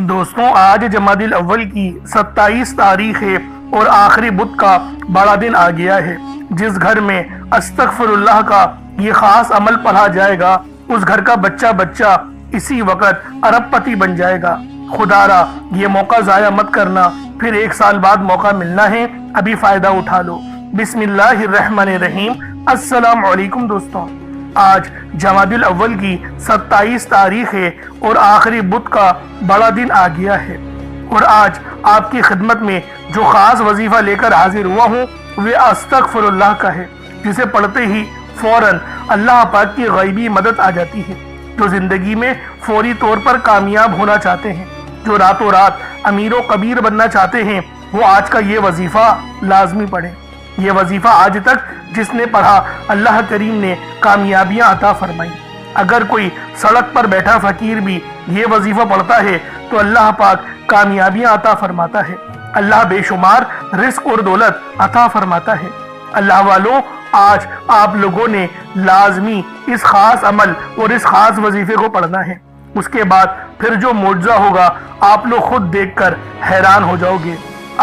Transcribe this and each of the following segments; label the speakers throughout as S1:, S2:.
S1: دوستوں آج جمادی الاول کی 27 تاریخ ہے اور آخری بدھ کا بڑا دن آ گیا ہے۔ جس گھر میں استغفر اللہ کا یہ خاص عمل پڑھا جائے گا اس گھر کا بچہ اسی وقت ارب پتی بن جائے گا۔ خدا را یہ موقع ضائع مت کرنا، پھر 1 سال بعد موقع ملنا ہے، ابھی فائدہ اٹھا لو۔ بسم اللہ الرحمن الرحیم۔ السلام علیکم دوستوں، آج جمادی الاول کی 27 تاریخ ہے اور آخری بدھ کا بڑا دن آ گیا ہے، اور آج آپ کی خدمت میں جو خاص وظیفہ لے کر حاضر ہوا ہوں وہ استغفر اللہ کا ہے، جسے پڑھتے ہی فوراً اللہ پاک کی غیبی مدد آ جاتی ہے۔ جو زندگی میں فوری طور پر کامیاب ہونا چاہتے ہیں، جو راتوں رات امیر و کبیر بننا چاہتے ہیں، وہ آج کا یہ وظیفہ لازمی پڑھیں۔ یہ وظیفہ آج تک جس نے پڑھا اللہ کریم نے کامیابیاں عطا فرمائی۔ اگر کوئی سڑک پر بیٹھا فقیر بھی یہ وظیفہ پڑھتا ہے تو اللہ پاک کامیابیاں عطا فرماتا ہے، اللہ بے شمار رزق اور دولت عطا فرماتا ہے۔ اللہ والوں، آج آپ لوگوں نے لازمی اس خاص عمل اور اس خاص وظیفے کو پڑھنا ہے۔ اس کے بعد پھر جو معجزہ ہوگا آپ لوگ خود دیکھ کر حیران ہو جاؤ گے۔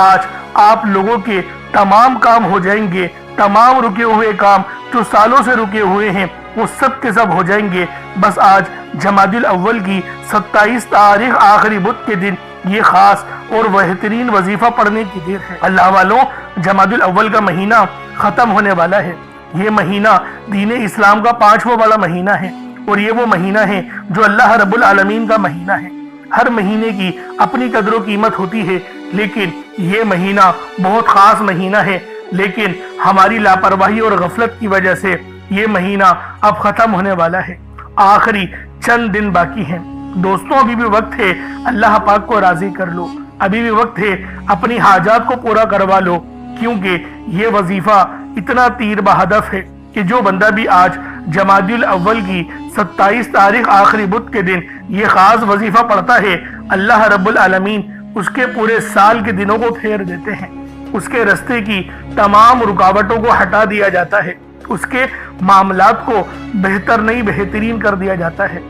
S1: آج آپ لوگوں کے تمام کام ہو جائیں گے، تمام رکے ہوئے کام جو سالوں سے رکے ہوئے ہیں وہ سب کے سب ہو جائیں گے۔ بس آج جمادی الاول کی 27 تاریخ آخری بدھ کے دن یہ خاص اور بہترین وظیفہ پڑھنے کی دیر ہے۔ اللہ والوں، جمادی الاول کا مہینہ ختم ہونے والا ہے۔ یہ مہینہ دین اسلام کا 5واں بڑا مہینہ ہے، اور یہ وہ مہینہ ہے جو اللہ رب العالمین کا مہینہ ہے۔ ہر مہینے کی اپنی قدر و قیمت ہوتی ہے، لیکن یہ مہینہ بہت خاص مہینہ ہے۔ لیکن ہماری لاپرواہی اور غفلت کی وجہ سے یہ مہینہ اب ختم ہونے والا ہے، آخری چند دن باقی ہیں۔ دوستوں، ابھی بھی وقت ہے اللہ پاک کو راضی کر لو، ابھی بھی وقت ہے اپنی حاجات کو پورا کروا لو، کیونکہ یہ وظیفہ اتنا تیر بہدف ہے کہ جو بندہ بھی آج جمادی الاول کی 27 تاریخ آخری بدھ کے دن یہ خاص وظیفہ پڑھتا ہے، اللہ رب العالمین اس کے پورے سال کے دنوں کو پھیر دیتے ہیں۔ اس کے رستے کی تمام رکاوٹوں کو ہٹا دیا جاتا ہے، اس کے معاملات کو بہتر نہیں بہترین کر دیا جاتا ہے۔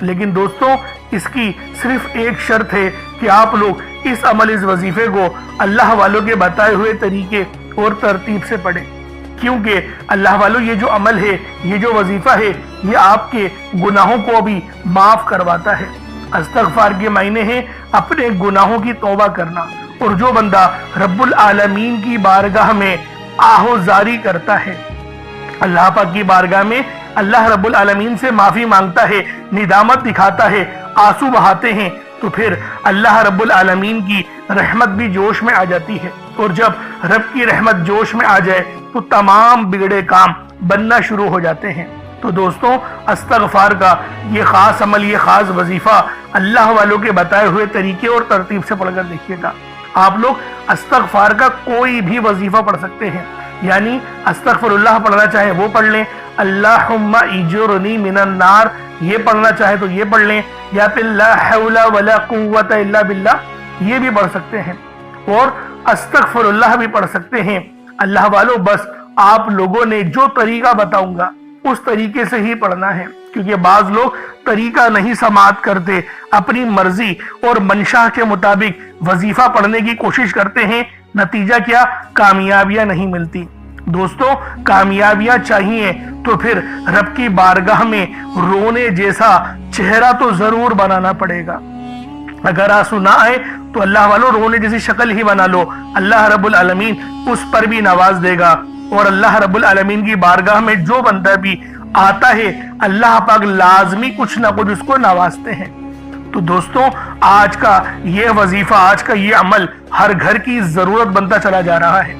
S1: لیکن دوستوں، اس کی صرف ایک شرط ہے کہ آپ لوگ اس عمل اس وظیفے کو اللہ والوں کے بتائے ہوئے طریقے اور ترتیب سے پڑھیں، کیونکہ اللہ والوں یہ جو عمل ہے، یہ جو وظیفہ ہے، یہ آپ کے گناہوں کو بھی معاف کرواتا ہے۔ استغفار کے معنی ہے اپنے گناہوں کی توبہ کرنا، اور جو بندہ رب العالمین کی بارگاہ میں آہوزاری کرتا ہے، اللہ پاک کی بارگاہ میں اللہ رب العالمین سے معافی مانگتا ہے، ندامت دکھاتا ہے، آنسو بہاتے ہیں، تو پھر اللہ رب العالمین کی رحمت بھی جوش میں آ جاتی ہے، اور جب رب کی رحمت جوش میں آ جائے تو تمام بگڑے کام بننا شروع ہو جاتے ہیں۔ تو دوستوں، استغفار کا یہ خاص عمل، یہ خاص وظیفہ اللہ والوں کے بتائے ہوئے طریقے اور ترتیب سے پڑھ کر دیکھیے گا۔ آپ لوگ استغفار کا کوئی بھی وظیفہ پڑھ سکتے ہیں، یعنی استغفر اللہ پڑھنا چاہے وہ پڑھ لیں، اللہم اجرنی من النار یہ پڑھنا چاہے تو یہ پڑھ لیں، یا پھر لا حول ولا قوت الا باللہ یہ بھی پڑھ سکتے ہیں، اور استغفر اللہ بھی پڑھ سکتے ہیں۔ اللہ والوں، بس آپ لوگوں نے جو طریقہ بتاؤں گا اس طریقے سے ہی پڑھنا ہے، کیونکہ بعض لوگ طریقہ نہیں سماعت کرتے، اپنی مرضی اور منشا کے مطابق وظیفہ پڑھنے کی کوشش کرتے ہیں، نتیجہ کیا؟ کامیابیاں نہیں ملتی۔ دوستوں، کامیابیاں چاہیے تو پھر رب کی بارگاہ میں رونے جیسا چہرہ تو ضرور بنانا پڑے گا۔ اگر آنسو نہ آئے تو اللہ والوں رونے جیسی شکل ہی بنا لو، اللہ رب العالمین اس پر بھی نواز دے گا، اور اللہ رب العالمین کی بارگاہ میں جو بندہ بھی آتا ہے اللہ پاک لازمی کچھ نہ کچھ اس کو نوازتے ہیں۔ تو دوستوں، آج کا یہ وظیفہ، آج کا یہ عمل ہر گھر کی ضرورت بنتا چلا جا رہا ہے۔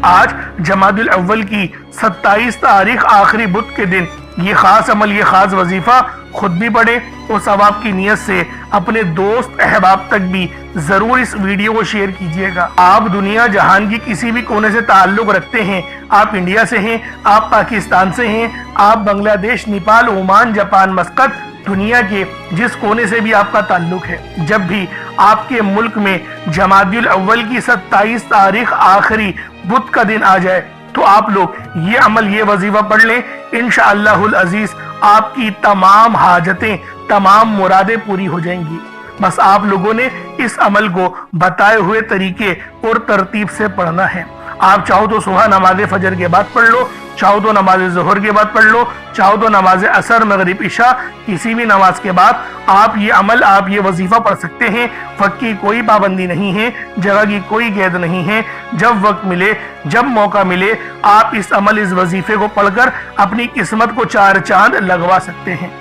S1: آج جمادی الاول کی 27 تاریخ آخری بدھ کے دن یہ خاص عمل، یہ خاص وظیفہ خود بھی پڑھیں، اور ثواب کی نیت سے اپنے دوست احباب تک بھی ضرور اس ویڈیو کو شیئر کیجیے گا۔ آپ دنیا جہان کی کسی بھی کونے سے تعلق رکھتے ہیں، آپ انڈیا سے ہیں، آپ پاکستان سے ہیں، آپ بنگلہ دیش، نیپال، عمان، جاپان، مسقط، دنیا کے جس کونے سے بھی آپ کا تعلق ہے، جب بھی آپ کے ملک میں جمادی الاول کی 27 تاریخ آخری بدھ کا دن آ جائے تو آپ لوگ یہ عمل، یہ وظیفہ پڑھ لیں، انشاءاللہ العزیز آپ کی تمام حاجتیں، تمام مرادیں پوری ہو جائیں گی۔ बस आप लोगों ने इस अमल को बताए हुए तरीके और तरतीब से पढ़ना है। आप चाहो तो सुबह नमाज फजर के बाद पढ़ लो, चाहो तो नमाज ज़ोहर के बाद पढ़ लो, चाहो तो नमाज असर मगरिब इशा किसी भी नमाज के बाद आप ये अमल, आप ये वजीफा पढ़ सकते हैं। वक्त की कोई पाबंदी नहीं है, जगह की कोई कैद नहीं है। जब वक्त मिले, जब मौका मिले, आप इस अमल, इस वजीफे को पढ़कर अपनी किस्मत को चार चांद लगवा सकते हैं।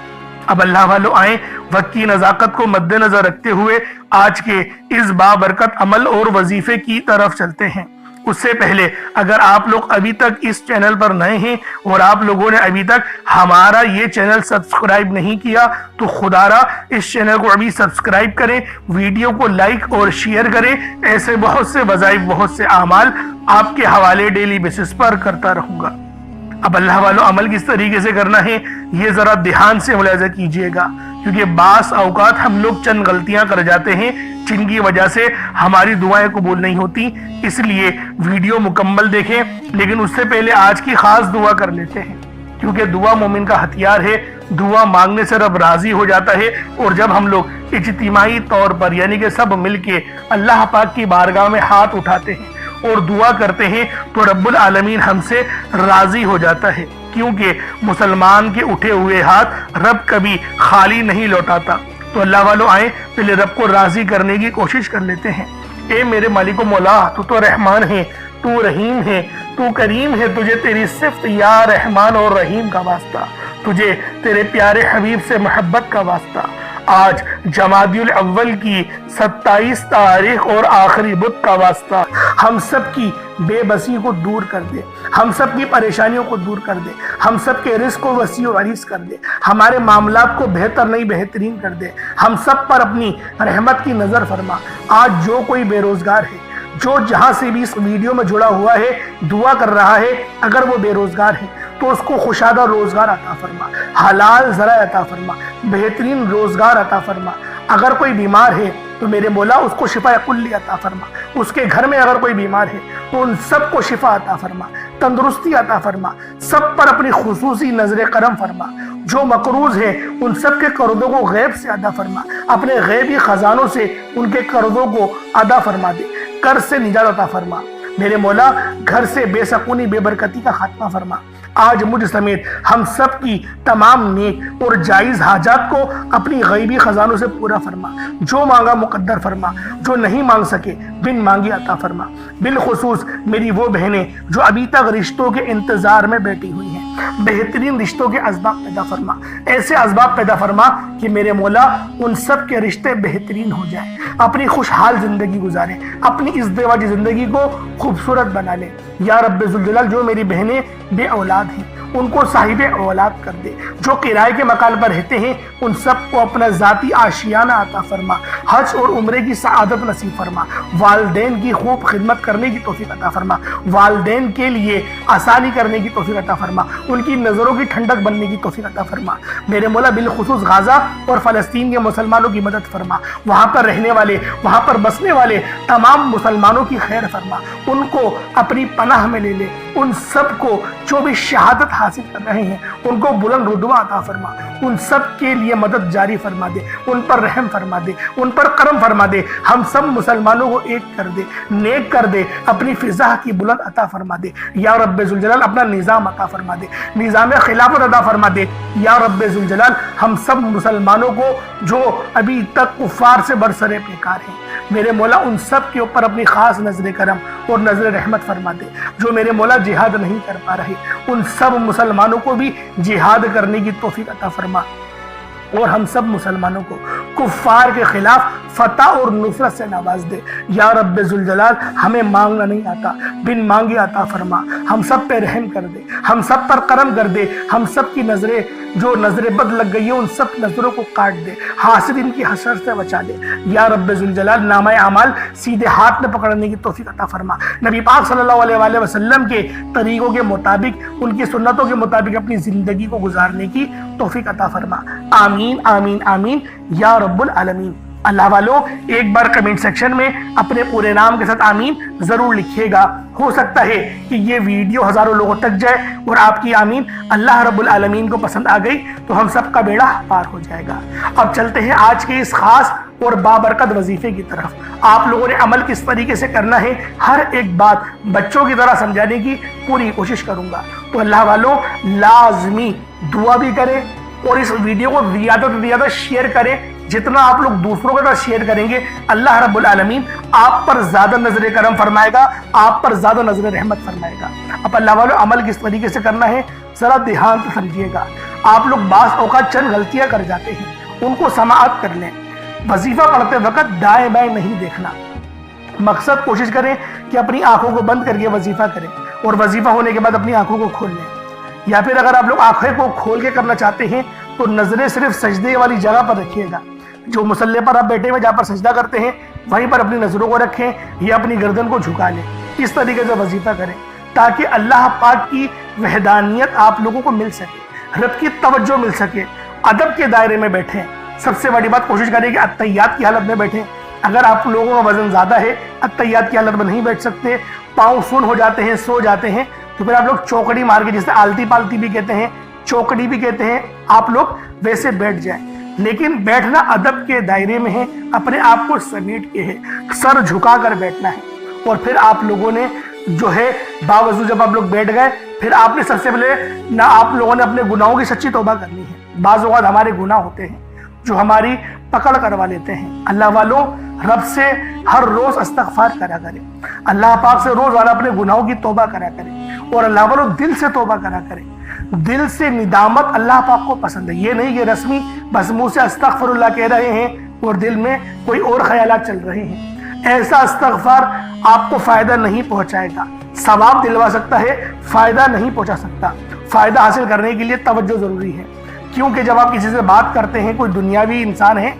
S1: अब अल्लाह वालों आए, वक्त की नज़ाकत को मद्देनजर रखते हुए आज के इस बाबरकत अमल और वजीफे की तरफ चलते हैं। उससे पहले अगर आप लोग अभी तक इस चैनल पर नए हैं और आप लोगों ने अभी तक हमारा ये चैनल सब्सक्राइब नहीं किया तो खुदारा इस चैनल को अभी सब्सक्राइब करें, वीडियो को लाइक और शेयर करें। ऐसे बहुत से वज़ाइफ, बहुत से आमाल आपके हवाले डेली बेसिस पर करता रहूंगा। अब अल्लाह वालों, अमल किस तरीके से करना है ये जरा ध्यान से मुलाहिजा कीजिएगा, क्योंकि बास औकात हम लोग चंद गलतियां कर जाते हैं जिनकी वजह से हमारी दुआएं कबूल नहीं होती। इसलिए वीडियो मुकम्मल देखें, लेकिन उससे पहले आज की खास दुआ कर लेते हैं, क्योंकि दुआ मोमिन का हथियार है। दुआ मांगने से रब राजी हो जाता है, और जब हम लोग इज्तिमाई तौर पर यानी कि सब मिलके अल्लाह पाक की बारगाह में हाथ उठाते हैं और दुआ करते हैं तो रब्बुल आलमीन हमसे राजी हो जाता है, क्योंकि मुसलमान के उठे हुए हाथ रब कभी खाली नहीं लौटाता। तो अल्लाह वालों आए, पहले रब को राजी करने की कोशिश कर लेते हैं। ए मेरे मालिको मौला, तू तो रहमान है, तू रहीम है, तू करीम है, तुझे तेरी सिफ्त या रहमान और रहीम का वास्ता, तुझे तेरे प्यारे हबीब से मोहब्बत का वास्ता। आज जमादियुल अव्वल की 27 तारीख और आखिरी बुध का वास्ता, हम सब की बेबसी को दूर कर दे, हम सब की परेशानियों को दूर कर दे, हम सब के रिस्क को वसी और अरीस कर दे, हमारे मामलात को बेहतर नहीं बेहतरीन कर दे, हम सब पर अपनी रहमत की नजर फरमा। आज जो कोई बेरोजगार है, जो जहां से भी इस वीडियो में जुड़ा हुआ है, दुआ कर रहा है, अगर वो बेरोजगार है तो उसको खुशादा रोजगार अता फरमा, हलाल ज़रा अता फरमा, बेहतरीन रोजगार अता फरमा। अगर कोई बीमार है तो मेरे मौला उसको शिफा कुल्ली अता फरमा। उसके घर में अगर कोई बीमार है तो उन सबको शिफा अता फरमा, तंदुरुस्ती अता फरमा, सब पर अपनी खुसूसी नजर करम फरमा। जो मकरूज है उन सब के कर्जों को गैब से अदा फरमा, अपने गैबी खजानों से उनके कर्जों को अदा फरमा दे, कर्ज से निजात अता फरमा। मेरे मौला घर से बेसकूनी बेबरकती का खात्मा फरमा। आज मुझ समेत हम सब की तमाम नेक और जायज़ हाजात को अपनी गैबी खजानों से पूरा फरमा। जो मांगा मुकद्दर फरमा, जो नहीं मांग सके बिन मांगे अता फरमा। बिलखुसूस मेरी वो बहनें जो अभी तक रिश्तों के इंतजार में बैठी हुई हैं, बेहतरीन रिश्तों के असबाब पैदा फरमा, ऐसे असबाब पैदा फरमा कि मेरे मौला उन सब के रिश्ते बेहतरीन हो जाए, अपनी खुशहाल जिंदगी गुजारें, अपनी इज़्दिवाजी जिंदगी को खूबसूरत बना लें। या रब्बे ज़ुल जलाल, जो मेरी बहनें बे औलाद हैं उनको साहिबे औलाद कर दे, जो किराए के मकान पर रहते हैं उन सबको अपना ज़ाती आशियाना अता फरमा, हज और उम्रे की सआदत नसीब फरमा, वालदैन की खूब खिदमत करने की तौफीक अता फरमा, वालदैन के लिए आसानी करने की तौफीक अता फरमा, उनकी नज़रों की ठंडक बनने की तौफीक अता फरमा। मेरे मौला बिलखुसूस गाज़ा और फ़लस्तीन के मुसलमानों की मदद फरमा, वहाँ पर रहने वाले, वहाँ पर बसने वाले तमाम मुसलमानों की खैर फरमा, उनको अपनी पनाह में ले ले। उन सबको जो भी शहादत हासिल कर रहे हैं उनको बुलंद रुतबा अता फरमा, उन सब के लिए मदद जारी फरमा दे, उन पर रहम फरमा दे, उन पर करम फरमा दे। हम सब मुसलमानों को एक कर दे, नेक कर दे, अपनी फिजा की बुलंद अता फरमा दे। या रब्बे ज़ुल जलाल अपना निज़ाम अता फरमा दे, निज़ाम खिलाफत अता फरमा दे। या रब्बे ज़ुल जलाल हम सब मुसलमानों को जो अभी तक कुफ़ार से बरसरे बेकार हैं, मेरे मौला उन सब के ऊपर अपनी खास नजर करम और नजर रहमत फरमा दे। जो मेरे मौला जिहाद नहीं कर पा रहे उन सब मुसलमानों को भी जिहाद करने की तौफीक अता फरमा, और हम सब मुसलमानों को कुफ्फार के खिलाफ फतह और नुसरत से नवाज दे। या रब्बे ज़ुल जलाल हमें मांगना नहीं आता, बिन मांगे अता फरमा, हम सब पे रहम कर दे, हम सब पर करम कर दे, हम सब की नजरें जो नजरें बद लग गई है उन सब नजरों को काट दे, हासिदीन की हसरत से बचा दे। या रब्बे ज़ुल जलाल नामाए अमाल सीधे हाथ में पकड़ने की तौफीक अता फरमा, नबी पाक सल्लल्लाहु अलैहि वसल्लम के तरीकों के मुताबिक, उनकी सुन्नतों के मुताबिक अपनी जिंदगी को गुजारने की तौफीक अता फरमा। आमीन आमीन आमीन या रब्बुल आलमीन। अल्लाह वालों, एक बार कमेंट सेक्शन में अपने पूरे नाम के साथ आमीन जरूर लिखिएगा। हो सकता है कि ये वीडियो हजारों लोगों तक जाए और आपकी आमीन अल्लाह रब्बुल आलमीन को पसंद आ गई तो हम सबका बेड़ा पार हो जाएगा। अब चलते हैं आज के इस खास और बाबरकत वजीफे की तरफ। आप लोगों ने अमल किस तरीके से करना है, हर एक बात बच्चों की तरह समझाने की पूरी कोशिश करूंगा। तो अल्लाह वालों, लाजमी दुआ भी करें और इस वीडियो को ज्यादा से ज्यादा शेयर करें। जितना आप लोग दूसरों के साथ शेयर करेंगे, अल्लाह रब्बुल आलमीन आप पर ज्यादा नजर करम फरमाएगा, आप पर ज्यादा नजर रहमत फरमाएगा। अब अल्लाह वालों, अमल किस तरीके से करना है जरा ध्यान से समझिएगा। आप लोग बास औकात चंद गलतियां कर जाते हैं, उनको समाअत कर लें। वजीफा पढ़ते वक्त दाएं बाएं नहीं देखना। मकसद कोशिश करें कि अपनी आंखों को बंद करके वजीफा करें और वजीफा होने के बाद अपनी आंखों को खोल लें। या फिर अगर आप लोग आंखें को खोल के करना चाहते हैं तो नजरें सिर्फ सजदे वाली जगह पर रखिएगा। जो मुसल्ले पर आप बैठे हुए जहाँ पर सजदा करते हैं वहीं पर अपनी नजरों को रखें या अपनी गर्दन को झुका लें। इस तरीके से वजीफा करें ताकि अल्लाह पाक की वहदानियत आप लोगों को मिल सके, रब की तवज्जो मिल सके। अदब के दायरे में बैठें। सबसे बड़ी बात, कोशिश करें कि अत्तहियात की हालत में बैठें। अगर आप लोगों का वजन ज्यादा है, अत्तहियात की हालत में नहीं बैठ सकते, पाँव सुन हो जाते हैं, सो जाते हैं, तो फिर आप लोग चौकड़ी मार के, जिसे आलती पालती भी कहते हैं, चौकड़ी भी कहते हैं, आप लोग वैसे बैठ जाएं। लेकिन बैठना अदब के दायरे में है, अपने आप को समेट के है, सर झुका कर बैठना है। और फिर आप लोगों ने जो है बावजूद जब आप लोग बैठ गए, फिर आपने सबसे पहले ना आप लोगों ने अपने गुनाहों की सच्ची तौबा करनी है। बाज़ औक़ात हमारे गुनाह होते हैं जो हमारी पकड़ करवा लेते हैं। अल्लाह वालों, रब से हर रोज इस्तग़फ़ार करा करें, अल्लाह पाक से रोज वाला अपने गुनाहों की तौबा करा करें। और अल्लाह वालों, दिल से तौबा करा करें। दिल से निदामत अल्लाह पाक को पसंद है। ये नहीं कि रस्मी बस मुंह से अस्तग़फ़िरुल्लाह कह रहे हैं और दिल में कोई और ख्यालात चल रहे हैं। ऐसा इस्तग़फ़ार आपको फायदा नहीं पहुंचाएगा। सवाब दिलवा सकता है, फायदा नहीं पहुंचा सकता। फायदा हासिल करने के लिए तवज्जो जरूरी है, क्योंकि जब आप किसी से बात करते हैं, कोई दुनियावी इंसान है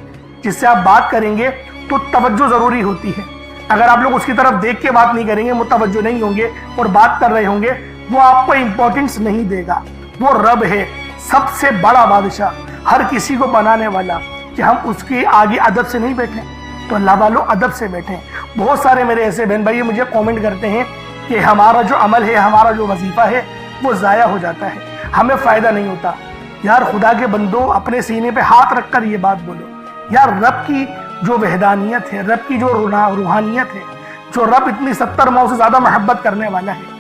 S1: जिससे आप बात करेंगे तो तवज्जो जरूरी होती है। अगर आप लोग उसकी तरफ देख के बात नहीं करेंगे, मुतवज्जो नहीं होंगे और बात कर रहे होंगे, वो आपको इंपॉर्टेंस नहीं देगा। वो रब है, सबसे बड़ा बादशाह, हर किसी को बनाने वाला, कि हम उसके आगे अदब से नहीं बैठे। तो अल्लाह वालों, अदब से बैठें। बहुत सारे मेरे ऐसे बहन भाई मुझे कमेंट करते हैं कि हमारा जो अमल है, हमारा जो वजीफा है, वो ज़ाया हो जाता है, हमें फ़ायदा नहीं होता। यार खुदा के बंदो, अपने सीने पे हाथ रखकर ये बात बोलो। यार रब की जो वहदानियत है, रब की जो रूहानियत है, जो रब इतनी 70 माह से ज़्यादा मोहब्बत करने वाला है,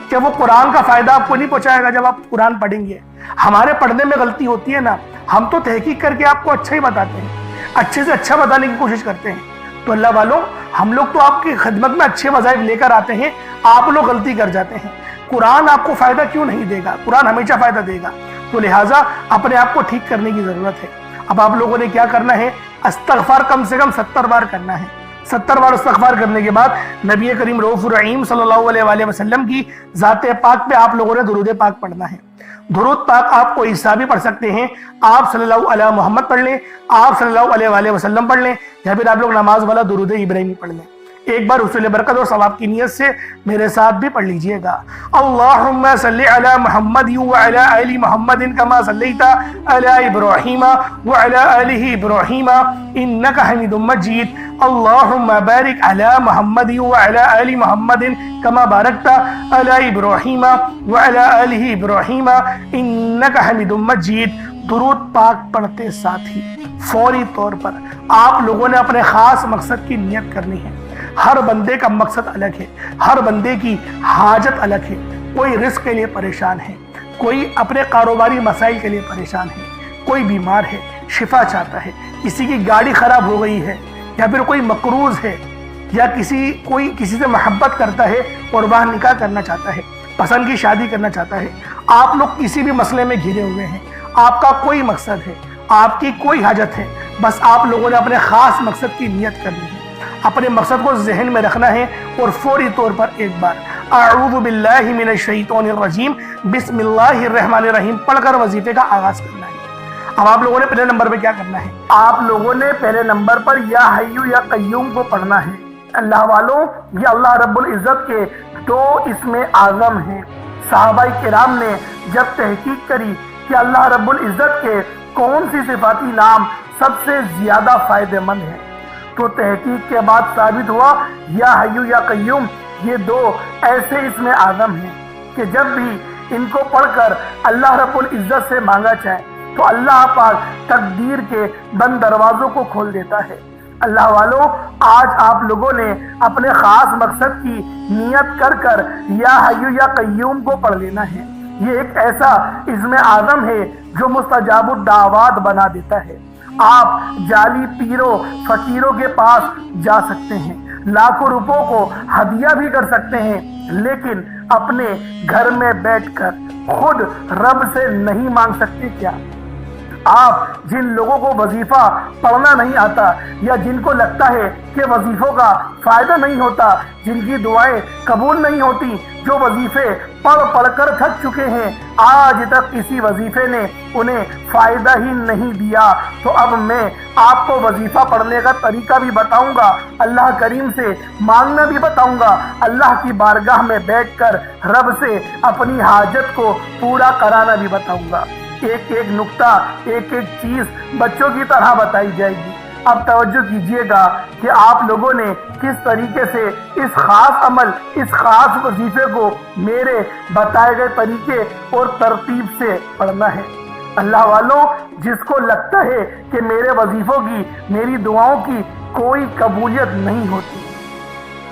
S1: क्या वो कुरान का फ़ायदा आपको नहीं पहुँचाएगा जब आप कुरान पढ़ेंगे? हमारे पढ़ने में गलती होती है ना, हम तो तहकीक करके आपको अच्छा ही बताते हैं, अच्छे से अच्छा बताने की कोशिश करते हैं। तो अल्लाह वालों, हम लोग तो आपकी खिदमत में अच्छे वज़ाइफ लेकर आते हैं, आप लोग गलती कर जाते हैं। कुरान आपको फ़ायदा क्यों नहीं देगा? कुरान हमेशा फ़ायदा देगा। तो लिहाजा अपने आप को ठीक करने की ज़रूरत है। अब आप लोगों ने क्या करना है? इस्तग़फ़ार कम से कम 70 बार करना है। 70 बार इस्तग़फ़ार करने के बाद नबी करीम रऊफ़ुर रहीम सल्लल्लाहु अलैहि वसल्लम की ज़ाते पाक पे आप लोगों ने दुरूद पाक पढ़ना है। दुरूद पाक आप कोई ईसा भी पढ़ सकते हैं, आप सल्लल्लाहु अलैहि मोहम्मद पढ़ लें, आप सल्लल्लाहु अलैहि वसल्लम पढ़ लें, या फिर आप लोग नमाज वाला दुरूद इब्राहिमी पढ़ लें। एक बार हुसूल बरकत और सवाब की नियत से मेरे साथ भी पढ़ लीजिएगा। अल्लाहुम्मा सल्लि अला मुहम्मद व अला आलि मुहम्मदिन कमा सल्लैता अला इब्राहीम व अला आलि इब्राहीम इन्नका हमीदुम मजीद। अल्लाहुम्मा बारिक अला मुहम्मद व अला आलि मुहम्मदिन कमा बारकता अला इब्राहीम व अला आलि इब्राहीम इन्नका हमीदुम मजीद। दुरूद पाक पढ़ते साथ ही फौरी तौर पर आप लोगों ने अपने खास मकसद की नियत करनी है। हर बंदे का मकसद अलग है, हर बंदे की हाजत अलग है। कोई रिस्क के लिए परेशान है, कोई अपने कारोबारी मसाइल के लिए परेशान है, कोई बीमार है, शिफा चाहता है, किसी की गाड़ी खराब हो गई है, या फिर कोई मकरूज है, या कोई किसी से मोहब्बत करता है और वह निकाह करना चाहता है, पसंद की शादी करना चाहता है। आप लोग किसी भी मसले में घिरे हुए हैं, आपका कोई मकसद है, आपकी कोई हाजत है, बस आप लोगों ने अपने खास मकसद की नियत करनी है, अपने मकसद को जहन में रखना है और फौरी तौर पर एक बार अऊज़ु बिल्लाहि मिनश शैतानिर रजीम बिस्मिल्लाहिर रहमानिर रहीम पढ़कर वजीफे का आगाज करना है। अब आप लोगों ने पहले नंबर पे क्या करना है? आप लोगों ने पहले नंबर पर या हय्यु या कय्यूम को पढ़ना है। अल्लाह वालों, ये अल्लाह रब्बुल इज्जत के 2 इसमें आज़म हैं। सहाबाई किराम ने जब तहकीक करी कि अल्लाह रब्बुल इज्जत के कौन सी सिफाती नाम सबसे ज्यादा फायदेमंद है, تو تحقیق کے بعد ثابت ہوا یا حیو یا قیوم یہ دو ایسے اسم اعظم ہیں کہ جب بھی ان کو پڑھ کر اللہ رب العزت سے مانگا جائے تو اللہ پاک تقدیر کے بند دروازوں کو کھول دیتا ہے۔ اللہ والو، آج آپ لوگوں نے اپنے خاص مقصد کی نیت کر کر یا حیو یا قیوم کو پڑھ لینا ہے۔ یہ ایک ایسا اسم اعظم ہے جو مستجاب الدعوات بنا دیتا ہے۔ آپ جعلی پیروں فقیروں کے پاس جا سکتے ہیں، لاکھوں روپوں کو ہدیہ بھی کر سکتے ہیں، لیکن اپنے گھر میں بیٹھ کر خود رب سے نہیں مانگ سکتے کیا؟ آپ جن لوگوں کو وظیفہ پڑھنا نہیں آتا یا جن کو لگتا ہے کہ وظیفوں کا فائدہ نہیں ہوتا، جن کی دعائیں قبول نہیں ہوتی، جو وظیفے پڑھ پڑھ کر تھک چکے ہیں، آج تک کسی وظیفے نے انہیں فائدہ ہی نہیں دیا، تو اب میں آپ کو وظیفہ پڑھنے کا طریقہ بھی بتاؤں گا، اللہ کریم سے مانگنا بھی بتاؤں گا، اللہ کی بارگاہ میں بیٹھ کر رب سے اپنی حاجت کو پورا کرانا بھی بتاؤں گا۔ ایک ایک نقطہ، ایک ایک چیز بچوں کی طرح بتائی جائے گی۔ اب توجہ کیجئے گا کہ آپ لوگوں نے کس طریقے سے اس خاص عمل، اس خاص وظیفے کو میرے بتائے گئے طریقے اور ترتیب سے پڑھنا ہے۔ اللہ والوں، جس کو لگتا ہے کہ میرے وظیفوں کی، میری دعاؤں کی کوئی قبولیت نہیں ہوتی،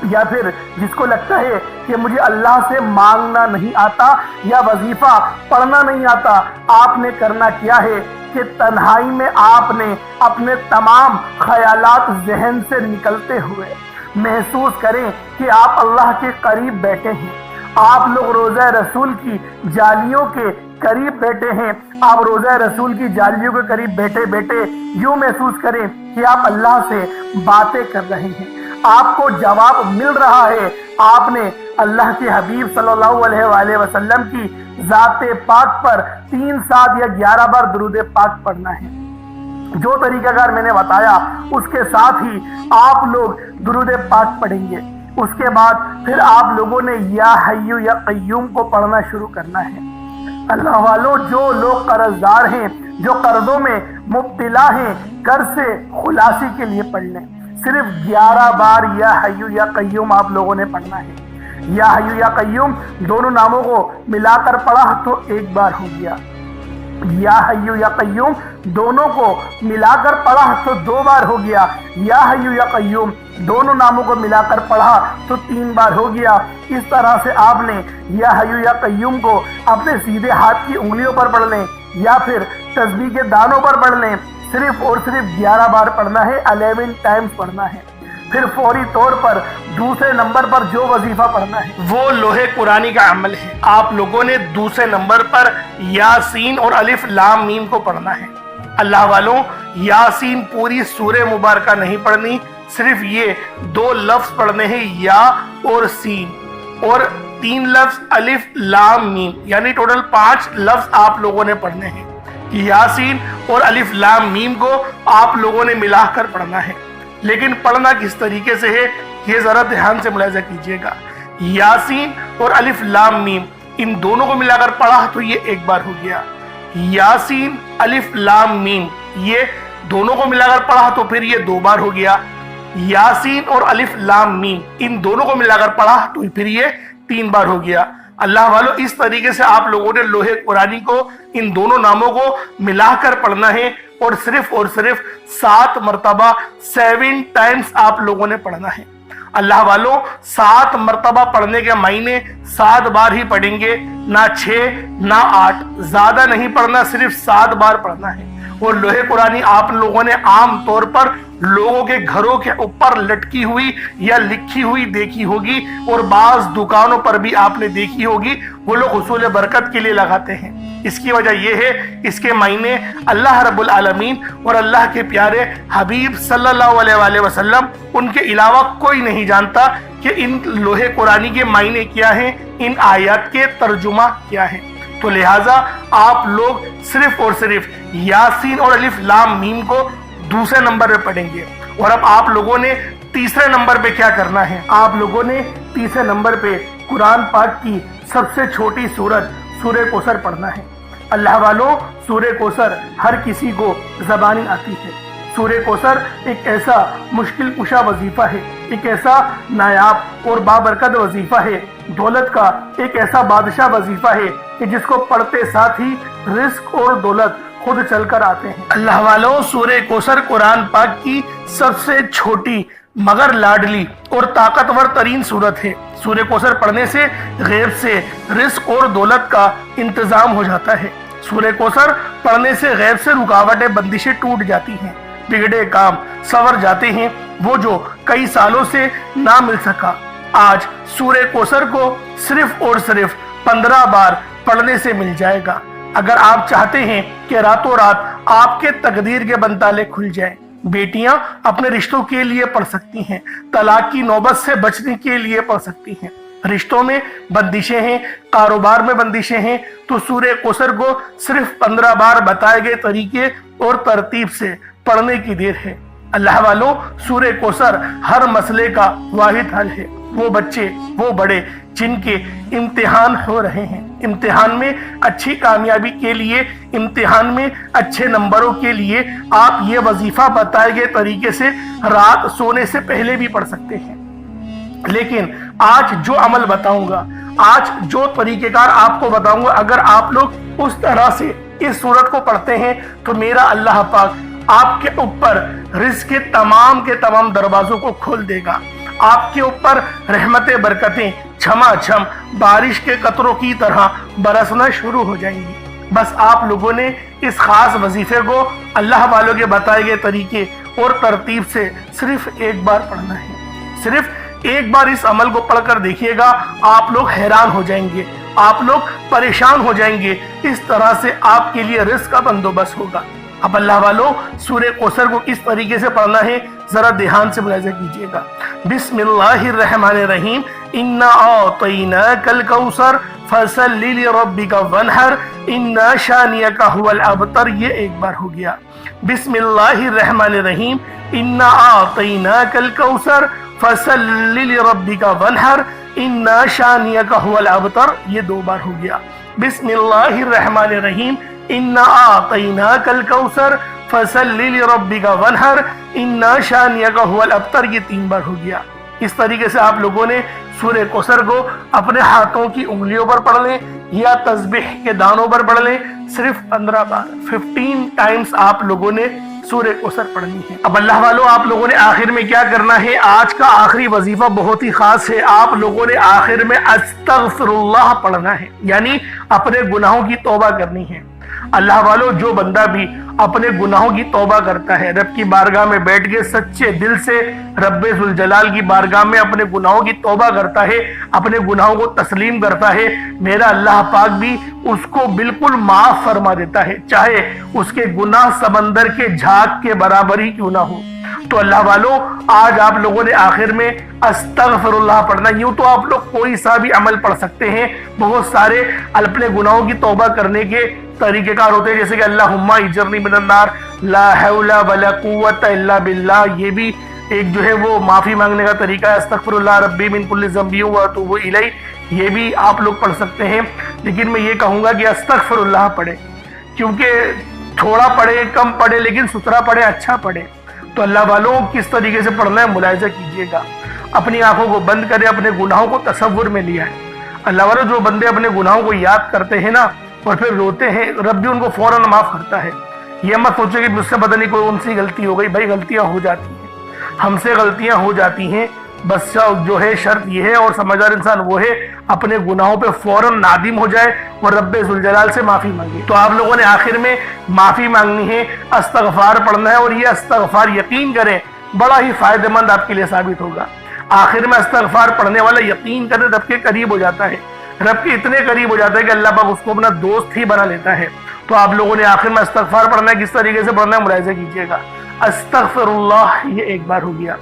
S1: یا پھر جس کو لگتا ہے کہ مجھے اللہ سے مانگنا نہیں آتا یا وظیفہ پڑھنا نہیں آتا، آپ نے کرنا کیا ہے کہ تنہائی میں آپ نے اپنے تمام خیالات ذہن سے نکلتے ہوئے محسوس کریں کہ آپ اللہ کے قریب بیٹھے ہیں، آپ لوگ روضہ رسول کی جالیوں کے قریب بیٹھے ہیں، آپ روضہ رسول کی جالیوں کے قریب بیٹھے بیٹھے یوں محسوس کریں کہ آپ اللہ سے باتیں کر رہے ہیں، آپ کو جواب مل رہا ہے، آپ نے اللہ کے حبیب صلی اللہ علیہ وآلہ وسلم کی ذات پاک پر 3 7 یا 11 بار درود پاک پڑھنا ہے۔ جو طریقہ کار میں نے بتایا اس کے ساتھ ہی آپ لوگ درود پاک پڑھیں گے۔ اس کے بعد پھر آپ لوگوں نے یا حیو یا قیوم کو پڑھنا شروع کرنا ہے۔ اللہ والوں، جو لوگ قرض دار ہیں، جو قرضوں میں مبتلا ہیں، قرض سے خلاصی کے لیے پڑھ لیں۔ صرف 11 بار یا حیو یا قیوم آپ لوگوں نے پڑھنا ہے۔ یا حیو یا قیوم دونوں ناموں کو ملا کر پڑھا تو 1 بار ہو گیا، یا حیو یا قیوم دونوں کو ملا کر پڑھا تو 2 بار ہو گیا، یا حیو یا قیوم دونوں ناموں کو ملا کر پڑھا تو 3 بار ہو گیا۔ اس طرح سے آپ نے یا حیو یا قیوم کو اپنے سیدھے ہاتھ کی انگلیوں پر پڑھ لیں یا پھر تسبیح کے دانوں پر پڑھ لیں، صرف اور صرف 11 بار پڑھنا ہے، 11 ٹائمز پڑھنا ہے۔ پھر فوری طور پر دوسرے نمبر پر جو وظیفہ پڑھنا ہے وہ لوح قرآنی کا عمل ہے۔ آپ لوگوں نے دوسرے نمبر پر یاسین اور الف لام میم کو پڑھنا ہے۔ اللہ والوں، یاسین پوری سورہ مبارکہ نہیں پڑھنی، صرف یہ 2 لفظ پڑھنے ہیں، یا اور سین، اور 3 لفظ الف لام میم، یعنی ٹوٹل 5 لفظ آپ لوگوں نے پڑھنے ہیں۔ یاسین اور الف لام میم کو آپ لوگوں نے ملا کر پڑھنا ہے، لیکن پڑھنا کس طریقے سے ہے یہ ذرا دھیان سے ملاحظہ کیجئے گا۔ یاسین اور الف لام میم ان دونوں کو ملا کر پڑھا تو یہ 1 بار ہو گیا، یاسین الف لام میم یہ دونوں کو ملا کر پڑھا تو پھر یہ 2 بار ہو گیا، یاسین اور الف لام میم ان دونوں کو ملا کر پڑھا تو پھر یہ 3 بار ہو گیا۔ اللہ والو، اس طریقے سے آپ لوگوں نے لوح قرآنی کو ان دونوں ناموں کو ملا کر پڑھنا ہے، اور صرف 7 مرتبہ 7 ٹائمز آپ لوگوں نے پڑھنا ہے۔ اللہ والو، 7 مرتبہ پڑھنے کے معنی 7 بار ہی پڑھیں گے، نہ 6 نہ 8، زیادہ نہیں پڑھنا، صرف 7 بار پڑھنا ہے۔ اور لوح قرآنی آپ لوگوں نے عام طور پر لوگوں کے گھروں کے اوپر لٹکی ہوئی یا لکھی ہوئی دیکھی ہوگی، اور بعض دکانوں پر بھی آپ نے دیکھی ہوگی، وہ لوگ حصول برکت کے لیے لگاتے ہیں۔ اس کی وجہ یہ ہے، اس کے معنی اللہ رب العالمین اور اللہ کے پیارے حبیب صلی اللہ علیہ وآلہ وسلم ان کے علاوہ کوئی نہیں جانتا کہ ان لوح قرآنی کے معنی کیا ہیں، ان آیات کے ترجمہ کیا ہے۔ تو لہٰذا آپ لوگ صرف اور صرف یاسین اور الف لام میم کو دوسرے نمبر پہ پڑھیں گے۔ اور اب آپ لوگوں نے تیسرے نمبر پہ کیا کرنا ہے؟ آپ لوگوں نے تیسرے نمبر پہ قرآن پاک کی سب سے چھوٹی سورت سورہ کوثر پڑھنا ہے۔ اللہ والوں، سورہ کوثر ہر کسی کو زبانی آتی ہے۔ सूरह कौसर एक ऐसा मुश्किल कुशा वजीफा है, एक ऐसा नायाब और बाबरकत वजीफा है, दौलत का एक ऐसा बादशाह वजीफा है कि जिसको पढ़ते साथ ही रिस्क और दौलत खुद चलकर आते हैं। अल्लाह वालों, सूरह कौसर कुरान पाक की सबसे छोटी मगर लाडली और ताकतवर तरीन सूरत है। सूरह कौसर पढ़ने से गैब से रिस्क और दौलत का इंतजाम हो जाता है। सूरह कौसर पढ़ने से गैब से रुकावटें बंदिशें टूट जाती हैं, बिगड़े काम संवर जाते हैं, वो जो कई सालों से ना मिल सका। आज सूरह कौसर को सिर्फ और सिर्फ 15 बार पढ़ने से मिल जाएगा। अगर आप चाहते हैं कि रातों रात आपके तकदीर के बंताले खुल जाएं, बेटियां अपने रिश्तों के लिए पढ़ सकती हैं, तलाक की नौबत से बचने के लिए पढ़ सकती हैं, रिश्तों में बंदिशें हैं, कारोबार में बंदिशें हैं, तो सूरह कौसर को सिर्फ 15 बार बताए गए तरीके और तरतीब से पढ़ने की देर है। अल्लाह वालों, सूरह कौसर हर मसले का वाहिद हल है। वो बच्चे, वो बड़े जिनके इम्तिहान हो रहे हैं, इम्तिहान में अच्छी कामयाबी के लिए, इम्तिहान में अच्छे नंबरों के लिए आप ये वजीफा बताए गए तरीके से रात सोने से पहले भी पढ़ सकते हैं। लेकिन आज जो अमल बताऊंगा, आज जो तरीकेकार आपको बताऊंगा, अगर आप लोग उस तरह से इस सूरत को पढ़ते हैं तो मेरा अल्लाह पाक आपके ऊपर रिज़्क़ के तमाम दरवाजों को खोल देगा। आपके ऊपर रहमतें बरकतें झमाझम बारिश के कतरों की तरह बरसना शुरू हो जाएंगी। बस आप लोगों ने इस खास वजीफे को अल्लाह वालों के बताए गए तरीके और तरतीब से सिर्फ एक बार पढ़ना है। सिर्फ एक बार इस अमल को पढ़कर देखिएगा, आप लोग हैरान हो जाएंगे, आप लोग परेशान हो जाएंगे। इस तरह से आपके लिए रिस्क का बंदोबस्त होगा। अब अल्लाह वालों, सूरह कौसर को किस तरीके से पढ़ना है जरा ध्यान से मुलाहिजा कीजिएगा। बिस्मिल्लाहिर्रहमानिर्रहीम। इन्ना आतैनाकल कौसर फसल्लि लिरब्बिका वन्हर इन्ना शानियका हुवल अबतर। ये एक बार हो गया। बिस्मिल्लाहिर्रहमानिर्रहीम। इन्ना आतैनाकल कौसर फसल्लि लिरब्बिका वन्हर इन्ना शानियका हुवल अबतर। ये 2 बार हो गया। बिस्मिल्लाहिर्रहमानिर्रहीम। इन्ना आतैनाकल कौसर फसल्लि लिरब्बिका वन्हर इन्ना शानियका हुवल अबतर। ये 3 बार हो गया। इस तरीके से आप लोगों ने सूरह कौसर को अपने हाथों की उंगलियों पर पढ़ लें या तस्बीह के दानों पर पढ़ लें। सिर्फ 15 बार 15 टाइम्स आप लोगों ने सूरह कौसर पढ़नी है। अब अल्लाह वालों, आप लोगों ने आखिर में क्या करना है, आज का आखिरी वजीफा बहुत ही खास है। आप लोगों ने आखिर में अस्तगफिरुल्लाह पढ़ना है, यानी अपने गुनाहों की तौबा करनी है। अल्लाह वालों, जो बंदा भी अपने गुनाहों की तौबा करता है, रब की बारगाह में बैठ के सच्चे दिल से रब्बे जुल जलाल की बारगाह में अपने गुनाहों की तौबा करता है, अपने गुनाहों को तस्लीम करता है, मेरा अल्लाह पाक भी उसको बिल्कुल माफ फरमा देता है, चाहे उसके गुनाह समंदर के झाग के बराबर ही क्यों ना हो। तो अल्लाह वालों, आज आप लोगों ने आखिर में अस्तगफिरुल्लाह पढ़ना। यूं तो आप लोग कोई सा भी अमल पढ़ सकते हैं, बहुत सारे अपने गुनाहों की तौबा करने के तरीकेकार होते हैं, जैसे कि अल्लाहुम्मा इजरनी मिनन नार, ला हौला वला कुव्वता इल्ला बिल्लाह। ये भी एक जो है वो माफी मांगने का तरीका है। अस्तगफिरुल्लाह रब्बी मिन कुल्लि ज़ंबी व अतूबु इलैह, ये भी आप लोग पढ़ सकते हैं। लेकिन मैं ये कहूँगा कि अस्तगफिरुल्लाह पढ़े, क्योंकि थोड़ा पढ़े कम पढ़े लेकिन सुथरा पढ़े, अच्छा पढ़े। तो अल्लाह वालों, किस तरीके से पढ़ना है मुलाहिजा कीजिएगा। अपनी आंखों को बंद करें, अपने गुनाहों को तसव्वुर में लिया है। अल्लाह वालों, जो बंदे अपने गुनाहों को याद करते हैं ना और फिर रोते हैं, रब भी उनको फौरन माफ करता है। ये मत सोचे कि मुझसे पता नहीं कोई उनसी गलती हो गई। भाई, गलतियां हो जाती हैं, हमसे गलतियां हो जाती हैं। बस जो है शर्त ये है, और समझदार इंसान वो है अपने गुनाहों पे फौरन नादिम हो जाए और रब्बे जुल जलाल से माफी मांगे। तो आप लोगों ने आखिर में माफी मांगनी है, इस्तगफार पढ़ना है, और ये इस्तगफार यकीन करें बड़ा ही फायदेमंद आपके लिए साबित होगा। आखिर में इस्तगफार पढ़ने वाला यकीन करें रब के करीब हो जाता है, रब के इतने करीब हो जाता है कि अल्लाह पाक उसको अपना दोस्त ही बना लेता है। तो आप लोगों ने आखिर में इस्तगफार पढ़ना है, किस तरीके से पढ़ना है मुलाहिजा कीजिएगा। अस्तगफिरुल्लाह ये 1 बार हो गया,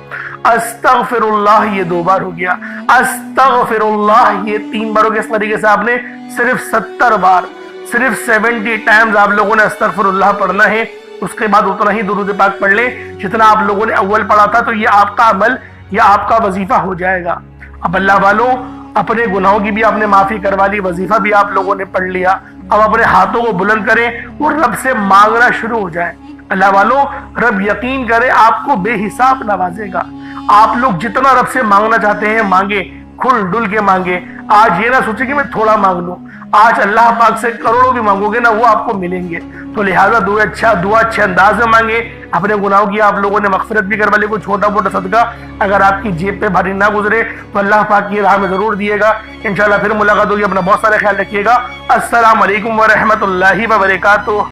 S1: अस्तगफिरुल्लाह ये 2 बार हो गया, अस्तगफिरुल्लाह ये 3 बार हो गया। इस तरीके से आपने सिर्फ 70 बार, सिर्फ 70 टाइम्स आप लोगों ने अस्तगफिरुल्लाह पढ़ना है। उसके बाद उतना ही दुरूद पाक पढ़ लें जितना आप लोगों ने अव्वल पढ़ा था, तो ये आपका अमल या आपका वजीफा हो जाएगा। अब अल्लाह वालों, अपने गुनाहों की भी आपने माफी करवा ली, वजीफा भी आप लोगों ने पढ़ लिया। अब अपने हाथों को बुलंद करें और रब से मांगना शुरू हो जाए। اللہ والوں، رب یقین کرے آپ کو بے حساب نوازے گا۔ آپ لوگ جتنا رب سے مانگنا چاہتے ہیں مانگے، کھل ڈل کے مانگے۔ آج یہ نہ سوچے کہ میں تھوڑا مانگ لوں، آج اللہ پاک سے کروڑوں بھی مانگو گے نا، وہ آپ کو ملیں گے۔ تو لہٰذا دعا اچھے انداز میں مانگے۔ اپنے گناہوں کی آپ لوگوں نے مغفرت بھی کروا لی، کوئی چھوٹا موٹا صدقہ اگر آپ کی جیب پہ بھاری نہ گزرے تو اللہ پاک کی راہ میں ضرور دیے گا۔ انشاءاللہ پھر ملاقات ہوگی، اپنا بہت سارا خیال رکھیے گا۔ السلام علیکم ورحمۃ اللہ وبرکاتہ۔